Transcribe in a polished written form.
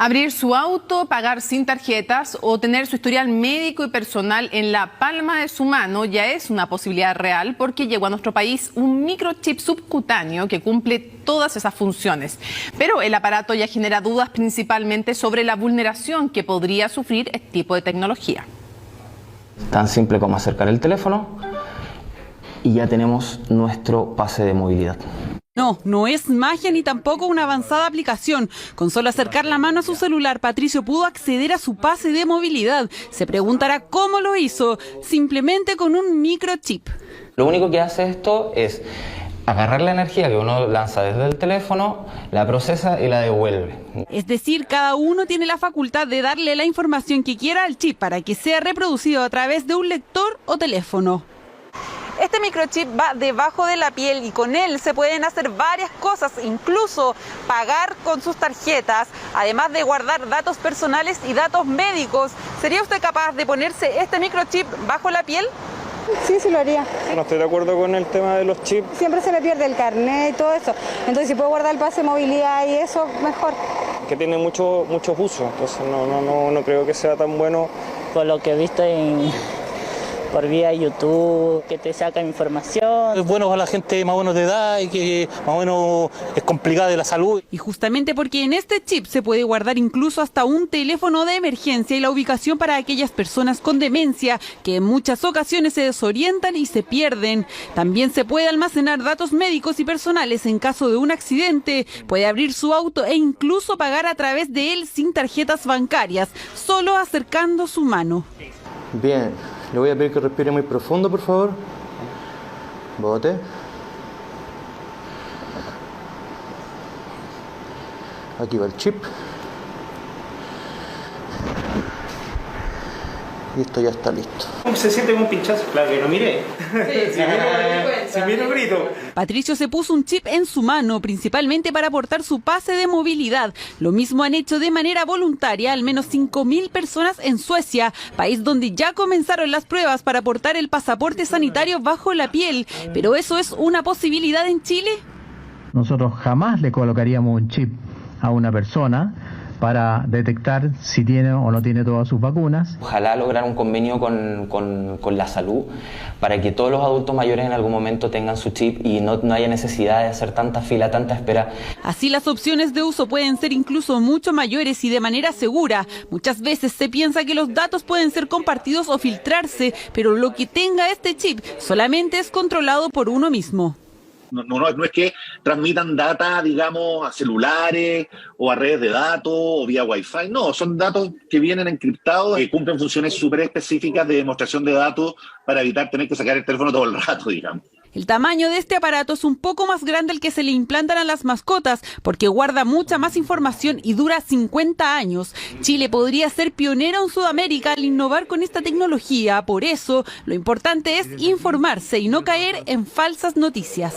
Abrir su auto, pagar sin tarjetas o tener su historial médico y personal en la palma de su mano ya es una posibilidad real porque llegó a nuestro país un microchip subcutáneo que cumple todas esas funciones. Pero el aparato ya genera dudas principalmente sobre la vulneración que podría sufrir este tipo de tecnología. Tan simple como acercar el teléfono y ya tenemos nuestro pase de movilidad. No es magia ni tampoco una avanzada aplicación. Con solo acercar la mano a su celular, Patricio pudo acceder a su pase de movilidad. Se preguntará cómo lo hizo, simplemente con un microchip. Lo único que hace esto es agarrar la energía que uno lanza desde el teléfono, la procesa y la devuelve. Es decir, cada uno tiene la facultad de darle la información que quiera al chip para que sea reproducido a través de un lector o teléfono. Este microchip va debajo de la piel y con él se pueden hacer varias cosas, incluso pagar con sus tarjetas, además de guardar datos personales y datos médicos. ¿Sería usted capaz de ponerse este microchip bajo la piel? Sí, lo haría. No estoy de acuerdo con el tema de los chips. Siempre se me pierde el carnet y todo eso. Entonces, si puedo guardar el pase de movilidad y eso, mejor. Que tiene muchos usos, entonces no creo que sea tan bueno. Por lo que he visto por vía YouTube, que te sacan información. Es bueno para la gente más o menos de edad y que más o menos es complicada de la salud. Y justamente porque en este chip se puede guardar incluso hasta un teléfono de emergencia y la ubicación para aquellas personas con demencia que en muchas ocasiones se desorientan y se pierden. También se puede almacenar datos médicos y personales en caso de un accidente. Puede abrir su auto e incluso pagar a través de él sin tarjetas bancarias, solo acercando su mano. Bien, le voy a pedir que respire muy profundo, por favor. Bote. Aquí va el chip. Y esto ya está listo. Se siente como un pinchazo, claro que no miré. Si miro grito. Patricio se puso un chip en su mano, principalmente para portar su pase de movilidad. Lo mismo han hecho de manera voluntaria al menos 5.000 personas en Suecia, país donde ya comenzaron las pruebas para portar el pasaporte sanitario bajo la piel. ¿Pero eso es una posibilidad en Chile? Nosotros jamás le colocaríamos un chip a una persona para detectar si tiene o no tiene todas sus vacunas. Ojalá lograr un convenio con la salud para que todos los adultos mayores en algún momento tengan su chip y no haya necesidad de hacer tanta fila, tanta espera. Así las opciones de uso pueden ser incluso mucho mayores y de manera segura. Muchas veces se piensa que los datos pueden ser compartidos o filtrarse, pero lo que tenga este chip solamente es controlado por uno mismo. No es que transmitan data, digamos, a celulares o a redes de datos o vía Wi-Fi. No, son datos que vienen encriptados, que cumplen funciones súper específicas de demostración de datos para evitar tener que sacar el teléfono todo el rato, digamos. El tamaño de este aparato es un poco más grande al que se le implantan a las mascotas porque guarda mucha más información y dura 50 años. Chile podría ser pionero en Sudamérica al innovar con esta tecnología. Por eso, lo importante es informarse y no caer en falsas noticias.